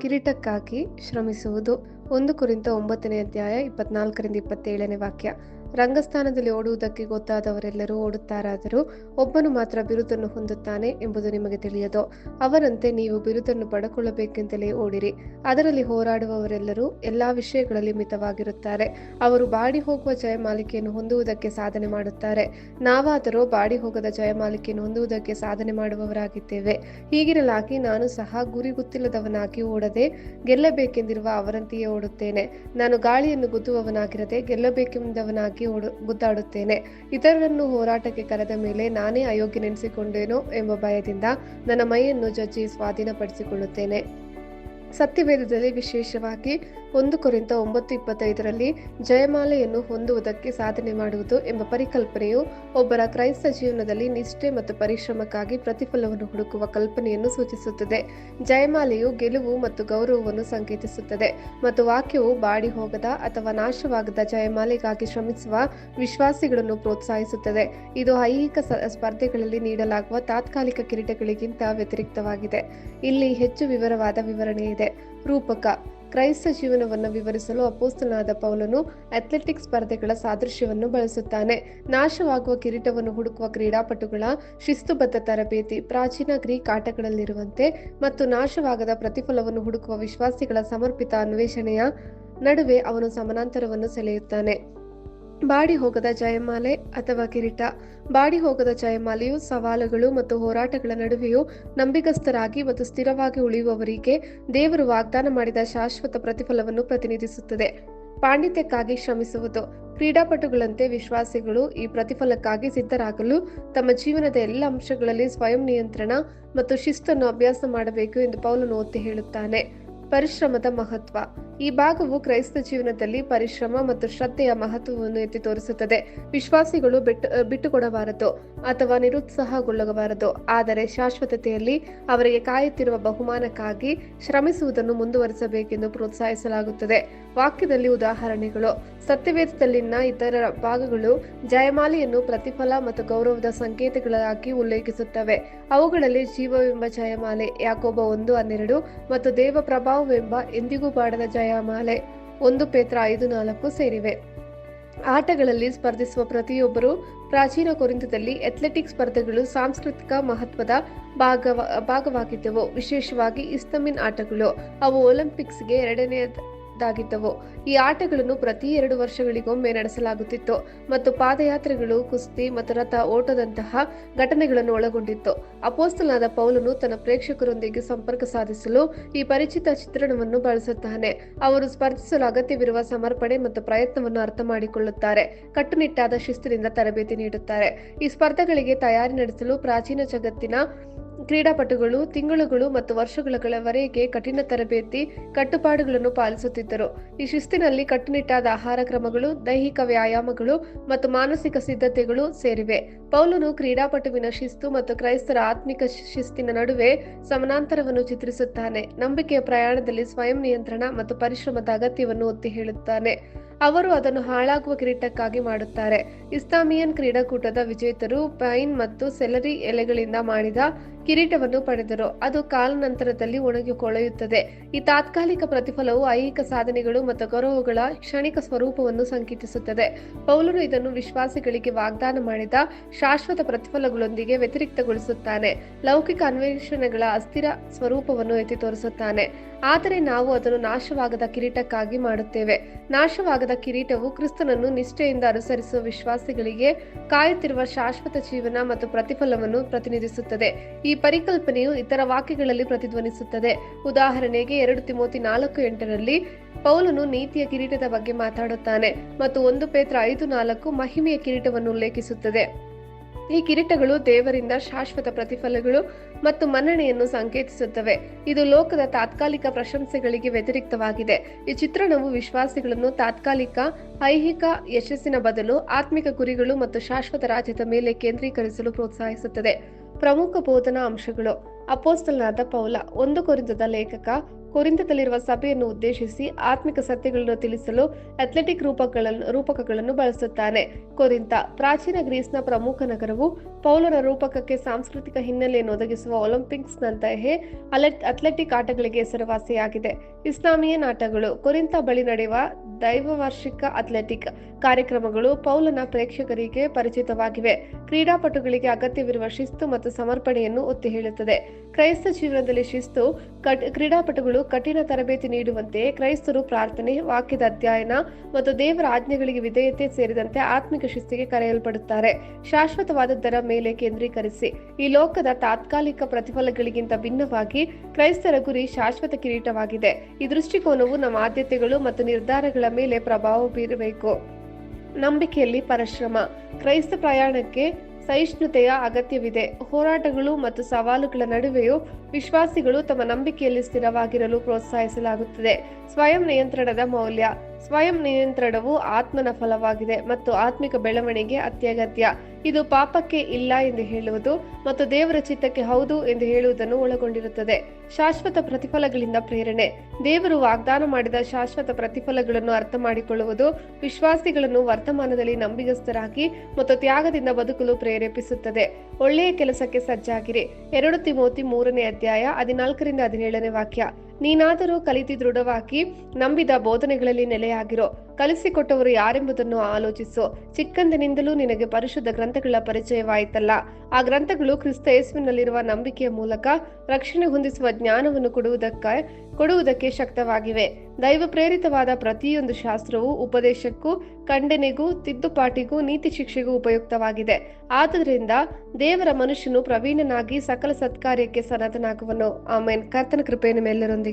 ಕಿರೀಟಕ್ಕಾಗಿ ಶ್ರಮಿಸುವುದು. 1 ಕೊರಿಂಥ 9ನೇ ಅಧ್ಯಾಯ 24-27 ವಾಕ್ಯ. ರಂಗಸ್ಥಾನದಲ್ಲಿ ಓಡುವುದಕ್ಕೆ ಗೊತ್ತಾದವರೆಲ್ಲರೂ ಓಡುತ್ತಾರಾದರೂ ಒಬ್ಬನು ಮಾತ್ರ ಬಿರುದನ್ನು ಹೊಂದುತ್ತಾನೆ ಎಂಬುದು ನಿಮಗೆ ತಿಳಿಯದೋ? ಅವರಂತೆ ನೀವು ಬಿರುದನ್ನು ಪಡೆದುಕೊಳ್ಳಬೇಕೆಂತಲೇ ಓಡಿರಿ. ಅದರಲ್ಲಿ ಹೋರಾಡುವವರೆಲ್ಲರೂ ಎಲ್ಲಾ ವಿಷಯಗಳಲ್ಲಿ ಮಿತವಾಗಿರುತ್ತಾರೆ. ಅವರು ಬಾಡಿ ಹೋಗುವ ಜಯಮಾಲಿಕೆಯನ್ನು ಹೊಂದುವುದಕ್ಕೆ ಸಾಧನೆ ಮಾಡುತ್ತಾರೆ. ನಾವಾದರೂ ಬಾಡಿ ಹೋಗದ ಜಯಮಾಲಿಕೆಯನ್ನು ಹೊಂದುವುದಕ್ಕೆ ಸಾಧನೆ ಮಾಡುವವರಾಗಿದ್ದೇವೆ. ಹೀಗಿರಲಾಗಿ ನಾನು ಸಹ ಗುರಿ ಗೊತ್ತಿಲ್ಲದವನಾಗಿ ಓಡದೆ ಗೆಲ್ಲಬೇಕೆಂದಿರುವ ಅವರಂತೆಯೇ ಓಡುತ್ತೇನೆ. ನಾನು ಗಾಳಿಯನ್ನು ಗುದ್ದುವವನಾಗಿರದೆ ಗೆಲ್ಲಬೇಕೆಂದವನಾಗಿ ಗುದ್ದಾಡುತ್ತೇನೆ. ಇತರರನ್ನು ಹೋರಾಟಕ್ಕೆ ಕರೆದ ಮೇಲೆ ನಾನೇ ಅಯೋಗ್ಯನೆನಿಸಿಕೊಂಡೇನೋ ಎಂಬ ಭಯದಿಂದ ನನ್ನ ಮೈಯನ್ನು ಜಜ್ಜಿ ಸ್ವಾಧೀನಪಡಿಸಿಕೊಳ್ಳುತ್ತೇನೆ. ಸತ್ಯವೇದದಲ್ಲಿ ವಿಶೇಷವಾಗಿ 1 ಕೊರಿಂಥ 9:25 ಜಯಮಾಲೆಯನ್ನು ಹೊಂದುವುದಕ್ಕೆ ಸಾಧನೆ ಮಾಡುವುದು ಎಂಬ ಪರಿಕಲ್ಪನೆಯು ಒಬ್ಬರ ಕ್ರೈಸ್ತ ಜೀವನದಲ್ಲಿ ನಿಷ್ಠೆ ಮತ್ತು ಪರಿಶ್ರಮಕ್ಕಾಗಿ ಪ್ರತಿಫಲವನ್ನು ಹುಡುಕುವ ಕಲ್ಪನೆಯನ್ನು ಸೂಚಿಸುತ್ತದೆ. ಜಯಮಾಲೆಯು ಗೆಲುವು ಮತ್ತು ಗೌರವವನ್ನು ಸಂಕೇತಿಸುತ್ತದೆ ಮತ್ತು ವಾಕ್ಯವು ಬಾಡಿ ಹೋಗದ ಅಥವಾ ನಾಶವಾಗದ ಜಯಮಾಲೆಗಾಗಿ ಶ್ರಮಿಸುವ ವಿಶ್ವಾಸಿಗಳನ್ನು ಪ್ರೋತ್ಸಾಹಿಸುತ್ತದೆ. ಇದು ಐಹಿಕ ಸ್ಪರ್ಧೆಗಳಲ್ಲಿ ನೀಡಲಾಗುವ ತಾತ್ಕಾಲಿಕ ಕಿರೀಟಗಳಿಗಿಂತ ವ್ಯತಿರಿಕ್ತವಾಗಿದೆ. ಇಲ್ಲಿ ಹೆಚ್ಚು ವಿವರವಾದ ವಿವರಣೆ ಇದೆ. ರೂಪಕ: ಕ್ರೈಸ್ತ ಜೀವನವನ್ನು ವಿವರಿಸಲು ಅಪೊಸ್ತಲನಾದ ಪೌಲನು ಅಥ್ಲೆಟಿಕ್ ಸ್ಪರ್ಧೆಗಳ ಸಾದೃಶ್ಯವನ್ನು ಬಳಸುತ್ತಾನೆ. ನಾಶವಾಗುವ ಕಿರೀಟವನ್ನು ಹುಡುಕುವ ಕ್ರೀಡಾಪಟುಗಳ ಶಿಸ್ತುಬದ್ಧ ತರಬೇತಿ, ಪ್ರಾಚೀನ ಗ್ರೀಕ್ ಆಟಗಳಲ್ಲಿರುವಂತೆ, ಮತ್ತು ನಾಶವಾಗದ ಪ್ರತಿಫಲವನ್ನು ಹುಡುಕುವ ವಿಶ್ವಾಸಿಗಳ ಸಮರ್ಪಿತ ಅನ್ವೇಷಣೆಯ ನಡುವೆ ಅವನು ಸಮಾನಾಂತರವನ್ನು ಸೆಳೆಯುತ್ತಾನೆ. ಬಾಡಿ ಹೋಗದ ಜಯಮಾಲೆ ಅಥವಾ ಕಿರೀಟ: ಬಾಡಿ ಹೋಗದ ಜಯಮಾಲೆಯು ಸವಾಲುಗಳು ಮತ್ತು ಹೋರಾಟಗಳ ನಡುವೆಯೂ ನಂಬಿಗಸ್ತರಾಗಿ ಮತ್ತು ಸ್ಥಿರವಾಗಿ ಉಳಿಯುವವರಿಗೆ ದೇವರು ವಾಗ್ದಾನ ಮಾಡಿದ ಶಾಶ್ವತ ಪ್ರತಿಫಲವನ್ನು ಪ್ರತಿನಿಧಿಸುತ್ತದೆ. ಪಾಂಡಿತ್ಯಕ್ಕಾಗಿ ಶ್ರಮಿಸುವುದು: ಕ್ರೀಡಾಪಟುಗಳಂತೆ ವಿಶ್ವಾಸಿಗಳು ಈ ಪ್ರತಿಫಲಕ್ಕಾಗಿ ಸಿದ್ಧರಾಗಲು ತಮ್ಮ ಜೀವನದ ಎಲ್ಲ ಅಂಶಗಳಲ್ಲಿ ಸ್ವಯಂ ನಿಯಂತ್ರಣ ಮತ್ತು ಶಿಸ್ತನ್ನು ಅಭ್ಯಾಸ ಮಾಡಬೇಕು ಎಂದು ಪೌಲನು ಒತ್ತಿ ಹೇಳುತ್ತಾನೆ. ಪರಿಶ್ರಮದ ಮಹತ್ವ: ಈ ಭಾಗವು ಕ್ರೈಸ್ತ ಜೀವನದಲ್ಲಿ ಪರಿಶ್ರಮ ಮತ್ತು ಶ್ರದ್ಧೆಯ ಮಹತ್ವವನ್ನು ಎತ್ತಿ ತೋರಿಸುತ್ತದೆ. ವಿಶ್ವಾಸಿಗಳು ಬಿಟ್ಟುಕೊಡಬಾರದು ಅಥವಾ ನಿರುತ್ಸಾಹಗೊಳ್ಳಬಾರದು, ಆದರೆ ಶಾಶ್ವತತೆಯಲ್ಲಿ ಅವರಿಗೆ ಕಾಯುತ್ತಿರುವ ಬಹುಮಾನಕ್ಕಾಗಿ ಶ್ರಮಿಸುವುದನ್ನು ಮುಂದುವರಿಸಬೇಕೆಂದು ಪ್ರೋತ್ಸಾಹಿಸಲಾಗುತ್ತದೆ. ವಾಕ್ಯದಲ್ಲಿ ಉದಾಹರಣೆಗಳು: ಸತ್ಯವೇದದಲ್ಲಿನ ಇತರ ಭಾಗಗಳು ಜಯಮಾಲೆಯನ್ನು ಪ್ರತಿಫಲ ಮತ್ತು ಗೌರವದ ಸಂಕೇತಗಳಾಗಿ ಉಲ್ಲೇಖಿಸುತ್ತವೆ. ಅವುಗಳಲ್ಲಿ ಜೀವವೆಂಬ ಜಯಮಾಲೆ ಯಾಕೋಬ 1:12 ಮತ್ತು ದೇವ ಪ್ರಭಾವವೆಂಬ ಎಂದಿಗೂ ಬಾಡದ ಜಯಮಾಲೆ 1 ಪೇತ್ರ 5:4 ಸೇರಿವೆ. ಆಟಗಳಲ್ಲಿ ಸ್ಪರ್ಧಿಸುವ ಪ್ರತಿಯೊಬ್ಬರೂ ಪ್ರಾಚೀನ ಕೊರಿಂಥದಲ್ಲಿ ಅಥ್ಲೆಟಿಕ್ ಸ್ಪರ್ಧೆಗಳು ಸಾಂಸ್ಕೃತಿಕ ಮಹತ್ವದ ಭಾಗವಾಗಿದ್ದವು. ವಿಶೇಷವಾಗಿ ಇಸ್ತಮಿನ್ ಆಟಗಳು ಅವು ಒಲಿಂಪಿಕ್ಸ್ಗೆ ಎರಡನೆಯದಾಗಿದ್ದವು. ಈ ಆಟಗಳನ್ನು ಪ್ರತಿ 2 ವರ್ಷಗಳಿಗೊಮ್ಮೆ ನಡೆಸಲಾಗುತ್ತಿತ್ತು ಮತ್ತು ಪಾದಯಾತ್ರೆಗಳು, ಕುಸ್ತಿ ಮತ್ತು ರಥ ಓಟದಂತಹ ಘಟನೆಗಳನ್ನು ಒಳಗೊಂಡಿತ್ತು. ಅಪೊಸ್ತಲನಾದ ಪೌಲನು ತನ್ನ ಪ್ರೇಕ್ಷಕರೊಂದಿಗೆ ಸಂಪರ್ಕ ಸಾಧಿಸಲು ಈ ಪರಿಚಿತ ಚಿತ್ರಣವನ್ನು ಬಳಸುತ್ತಾನೆ. ಅವರು ಸ್ಪರ್ಧಿಸಲು ಅಗತ್ಯವಿರುವ ಸಮರ್ಪಣೆ ಮತ್ತು ಪ್ರಯತ್ನವನ್ನು ಅರ್ಥ ಮಾಡಿಕೊಳ್ಳುತ್ತಾರೆ. ಕಟ್ಟುನಿಟ್ಟಾದ ಶಿಸ್ತಿನಿಂದ ತರಬೇತಿ ನೀಡುತ್ತಾರೆ. ಈ ಸ್ಪರ್ಧೆಗಳಿಗೆ ತಯಾರಿ ನಡೆಸಲು ಪ್ರಾಚೀನ ಜಗತ್ತಿನ ಕ್ರೀಡಾಪಟುಗಳು ತಿಂಗಳುಗಳು ಮತ್ತು ವರ್ಷಗಳವರೆಗೆ ಕಠಿಣ ತರಬೇತಿ ಕಟ್ಟುಪಾಡುಗಳನ್ನು ಪಾಲಿಸುತ್ತಿದ್ದರು. ಈ ಶಿಸ್ತಿನಲ್ಲಿ ಕಟ್ಟುನಿಟ್ಟಾದ ಆಹಾರ ಕ್ರಮಗಳು, ದೈಹಿಕ ವ್ಯಾಯಾಮಗಳು ಮತ್ತು ಮಾನಸಿಕ ಸಿದ್ಧತೆಗಳು ಸೇರಿವೆ. ಪೌಲನು ಕ್ರೀಡಾಪಟುವಿನ ಶಿಸ್ತು ಮತ್ತು ಕ್ರೈಸ್ತರ ಆತ್ಮಿಕ ಶಿಸ್ತಿನ ನಡುವೆ ಸಮಾನಾಂತರವನ್ನು ಚಿತ್ರಿಸುತ್ತಾನೆ. ನಂಬಿಕೆಯ ಪ್ರಯಾಣದಲ್ಲಿ ಸ್ವಯಂ ನಿಯಂತ್ರಣ ಮತ್ತು ಪರಿಶ್ರಮದ ಅಗತ್ಯವನ್ನು ಒತ್ತಿ ಹೇಳುತ್ತಾನೆ. ಅವರು ಅದನ್ನು ಹಾಳಾಗುವ ಕಿರೀಟಕ್ಕಾಗಿ ಮಾಡುತ್ತಾರೆ. ಇಸ್ತಾಮಿಯನ್ ಕ್ರೀಡಾಕೂಟದ ವಿಜೇತರು ಪೈನ್ ಮತ್ತು ಸೆಲರಿ ಎಲೆಗಳಿಂದ ಮಾಡಿದ ಕಿರೀಟವನ್ನು ಪಡೆದರು. ಅದು ಕಾಲಾನಂತರದಲ್ಲಿ ಒಣಗಿ ಕೊಳೆಯುತ್ತದೆ. ಈ ತಾತ್ಕಾಲಿಕ ಪ್ರತಿಫಲವು ಐಹಿಕ ಸಾಧನೆಗಳು ಮತ್ತು ಗೌರವಗಳ ಕ್ಷಣಿಕ ಸ್ವರೂಪವನ್ನು ಸಂಕೇತಿಸುತ್ತದೆ. ಪೌಲನು ಇದನ್ನು ವಿಶ್ವಾಸಿಗಳಿಗೆ ವಾಗ್ದಾನ ಮಾಡಿದ ಶಾಶ್ವತ ಪ್ರತಿಫಲಗಳೊಂದಿಗೆ ವ್ಯತಿರಿಕ್ತಗೊಳಿಸುತ್ತಾನೆ. ಲೌಕಿಕ ಅನ್ವೇಷಣೆಗಳ ಅಸ್ಥಿರ ಸ್ವರೂಪವನ್ನು ಎತ್ತಿ ತೋರಿಸುತ್ತಾನೆ. ಆದರೆ ನಾವು ಅದನ್ನು ನಾಶವಾಗದ ಕಿರೀಟಕ್ಕಾಗಿ ಮಾಡುತ್ತೇವೆ. ನಾಶವಾಗದ ಕಿರೀಟವು ಕ್ರಿಸ್ತನನ್ನು ನಿಷ್ಠೆಯಿಂದ ಅನುಸರಿಸುವ ವಿಶ್ವಾಸಿಗಳಿಗೆ ಕಾಯುತ್ತಿರುವ ಶಾಶ್ವತ ಜೀವನ ಮತ್ತು ಪ್ರತಿಫಲವನ್ನು ಪ್ರತಿನಿಧಿಸುತ್ತದೆ. ಈ ಪರಿಕಲ್ಪನೆಯು ಇತರ ವಾಕ್ಯಗಳಲ್ಲಿ ಪ್ರತಿಧ್ವನಿಸುತ್ತದೆ. ಉದಾಹರಣೆಗೆ 2 ತಿಮೋಥಿ 4:8 ಪೌಲನು ನೀತಿಯ ಕಿರೀಟದ ಬಗ್ಗೆ ಮಾತಾಡುತ್ತಾನೆ ಮತ್ತು 1 ಪೇತ್ರ 5:4 ಮಹಿಮೆಯ ಕಿರೀಟವನ್ನು ಉಲ್ಲೇಖಿಸುತ್ತದೆ. ಈ ಕಿರೀಟಗಳು ದೇವರಿಂದ ಶಾಶ್ವತ ಪ್ರತಿಫಲಗಳು ಮತ್ತು ಮನ್ನಣೆಯನ್ನು ಸಂಕೇತಿಸುತ್ತವೆ. ಇದು ಲೋಕದ ತಾತ್ಕಾಲಿಕ ಪ್ರಶಂಸೆಗಳಿಗೆ ವ್ಯತಿರಿಕ್ತವಾಗಿದೆ. ಈ ಚಿತ್ರಣವು ವಿಶ್ವಾಸಿಗಳನ್ನು ತಾತ್ಕಾಲಿಕ ಐಹಿಕ ಯಶಸ್ಸಿನ ಬದಲು ಆತ್ಮಿಕ ಗುರಿಗಳು ಮತ್ತು ಶಾಶ್ವತ ರಾಜ್ಯದ ಮೇಲೆ ಕೇಂದ್ರೀಕರಿಸಲು ಪ್ರೋತ್ಸಾಹಿಸುತ್ತದೆ. ಪ್ರಮುಖ ಬೋಧನಾ ಅಂಶಗಳು: ಅಪೊಸ್ತಲನಾದ ಪೌಲ 1 ಕೊರಿಂಥದ ಲೇಖಕ ಕೊರಿಂಥದಲ್ಲಿರುವ ಸಭೆಯನ್ನು ಉದ್ದೇಶಿಸಿ ಆತ್ಮಿಕ ಸತ್ಯಗಳನ್ನು ತಿಳಿಸಲು ಅಥ್ಲೆಟಿಕ್ ರೂಪಕಗಳನ್ನು ಬಳಸುತ್ತಾನೆ. ಕೊರಿಂಥ ಪ್ರಾಚೀನ ಗ್ರೀಸ್ನ ಪ್ರಮುಖ ನಗರವು ಪೌಲನ ರೂಪಕಕ್ಕೆ ಸಾಂಸ್ಕೃತಿಕ ಹಿನ್ನೆಲೆಯನ್ನು ಒದಗಿಸುವ ಒಲಿಂಪಿಕ್ಸ್ನಂತಹ ಅಥ್ಲೆಟಿಕ್ ಆಟಗಳಿಗೆ ಹೆಸರುವಾಸಿಯಾಗಿದೆ. ಇಸ್ಲಾಮೀಯ ನಾಟಗಳು ಕೊರಿಂಥ ಬಳಿ ನಡೆಯುವ ದೈವವಾರ್ಷಿಕ ಅಥ್ಲೆಟಿಕ್ ಕಾರ್ಯಕ್ರಮಗಳು ಪೌಲನ ಪ್ರೇಕ್ಷಕರಿಗೆ ಪರಿಚಿತವಾಗಿವೆ. ಕ್ರೀಡಾಪಟುಗಳಿಗೆ ಅಗತ್ಯವಿರುವ ಶಿಸ್ತು ಮತ್ತು ಸಮರ್ಪಣೆಯನ್ನು ಒತ್ತಿ ಹೇಳುತ್ತದೆ. ಕ್ರೈಸ್ತ ಜೀವನದಲ್ಲಿ ಶಿಸ್ತು ಕ್ರೀಡಾಪಟುಗಳು ಕಠಿಣ ತರಬೇತಿ ನೀಡುವಂತೆಯೇ ಕ್ರೈಸ್ತರು ಪ್ರಾರ್ಥನೆ, ವಾಕ್ಯದ ಅಧ್ಯಯನ ಮತ್ತು ದೇವರ ಆಜ್ಞೆಗಳಿಗೆ ವಿಧೇಯತೆ ಸೇರಿದಂತೆ ಆತ್ಮಿಕ ಶಿಸ್ತಿಗೆ ಕರೆಯಲ್ಪಡುತ್ತಾರೆ. ಶಾಶ್ವತವಾದದ್ದರ ಮೇಲೆ ಕೇಂದ್ರೀಕರಿಸಿ. ಈ ಲೋಕದ ತಾತ್ಕಾಲಿಕ ಪ್ರತಿಫಲಗಳಿಗಿಂತ ಭಿನ್ನವಾಗಿ ಕ್ರೈಸ್ತರ ಗುರಿ ಶಾಶ್ವತ ಕಿರೀಟವಾಗಿದೆ. ಈ ದೃಷ್ಟಿಕೋನವು ನಮ್ಮ ಆದ್ಯತೆಗಳು ಮತ್ತು ನಿರ್ಧಾರಗಳ ಮೇಲೆ ಪ್ರಭಾವ ಬೀರಬೇಕು. ನಂಬಿಕೆಯಲ್ಲಿ ಪರಿಶ್ರಮ. ಕ್ರೈಸ್ತ ಪ್ರಯಾಣಕ್ಕೆ ಸಹಿಷ್ಣುತೆಯ ಅಗತ್ಯವಿದೆ. ಹೋರಾಟಗಳು ಮತ್ತು ಸವಾಲುಗಳ ನಡುವೆಯೂ ವಿಶ್ವಾಸಿಗಳು ತಮ್ಮ ನಂಬಿಕೆಯಲ್ಲಿ ಸ್ಥಿರವಾಗಿರಲು ಪ್ರೋತ್ಸಾಹಿಸಲಾಗುತ್ತದೆ. ಸ್ವಯಂ ನಿಯಂತ್ರಣದ ಮೌಲ್ಯ. ಸ್ವಯಂ ನಿಯಂತ್ರಣವು ಆತ್ಮನ ಫಲವಾಗಿದೆ ಮತ್ತು ಆತ್ಮಿಕ ಬೆಳವಣಿಗೆ ಅತ್ಯಗತ್ಯ. ಇದು ಪಾಪಕ್ಕೆ ಇಲ್ಲ ಎಂದು ಹೇಳುವುದು ಮತ್ತು ದೇವರ ಚಿತ್ತಕ್ಕೆ ಹೌದು ಎಂದು ಹೇಳುವುದನ್ನು ಒಳಗೊಂಡಿರುತ್ತದೆ. ಶಾಶ್ವತ ಪ್ರತಿಫಲಗಳಿಂದ ಪ್ರೇರಣೆ. ದೇವರು ವಾಗ್ದಾನ ಮಾಡಿದ ಶಾಶ್ವತ ಪ್ರತಿಫಲಗಳನ್ನು ಅರ್ಥ ಮಾಡಿಕೊಳ್ಳುವುದು ವಿಶ್ವಾಸಿಗಳನ್ನು ವರ್ತಮಾನದಲ್ಲಿ ನಂಬಿಗಸ್ತರಾಗಿ ಮತ್ತು ತ್ಯಾಗದಿಂದ ಬದುಕಲು ಪ್ರೇರೇಪಿಸುತ್ತದೆ. ಒಳ್ಳೆಯ ಕೆಲಸಕ್ಕೆ ಸಜ್ಜಾಗಿರಿ. 2 ತಿಮೋತಿ 3ನೇ ಅಧ್ಯಾಯ 14-17 ವಾಕ್ಯ. ನೀನಾದರೂ ಕಲಿತು ದೃಢವಾಗಿ ನಂಬಿದ ಬೋಧನೆಗಳಲ್ಲಿ ನೆಲೆಯಾಗಿರೋ. ಕಲಿಸಿಕೊಟ್ಟವರು ಯಾರೆಂಬುದನ್ನು ಆಲೋಚಿಸು. ಚಿಕ್ಕಂದಿನಿಂದಲೂ ನಿನಗೆ ಪರಿಶುದ್ಧ ಗ್ರಂಥಗಳ ಪರಿಚಯವಾಯಿತಲ್ಲ. ಆ ಗ್ರಂಥಗಳು ಕ್ರಿಸ್ತ ಯೇಸುವಿನಲ್ಲಿರುವ ನಂಬಿಕೆಯ ಮೂಲಕ ರಕ್ಷಣೆ ಹೊಂದಿಸುವ ಜ್ಞಾನವನ್ನು ಕೊಡುವುದಕ್ಕೆ ಶಕ್ತವಾಗಿವೆ. ದೈವ ಪ್ರೇರಿತವಾದ ಪ್ರತಿಯೊಂದು ಶಾಸ್ತ್ರವು ಉಪದೇಶಕ್ಕೂ, ಖಂಡನೆಗೂ, ತಿದ್ದುಪಾಟಿಗೂ, ನೀತಿ ಶಿಕ್ಷೆಗೂ ಉಪಯುಕ್ತವಾಗಿದೆ. ಆದ್ದರಿಂದ ದೇವರ ಮನುಷ್ಯನು ಪ್ರವೀಣನಾಗಿ ಸಕಲ ಸತ್ಕಾರ್ಯಕ್ಕೆ ಸನ್ನದ್ಧನಾಗುವನು. ಆಮೆನ್. ಕರ್ತನ ಕೃಪೆಯನ್ನು ಎಲ್ಲರೊಂದಿಗಿರಲಿ.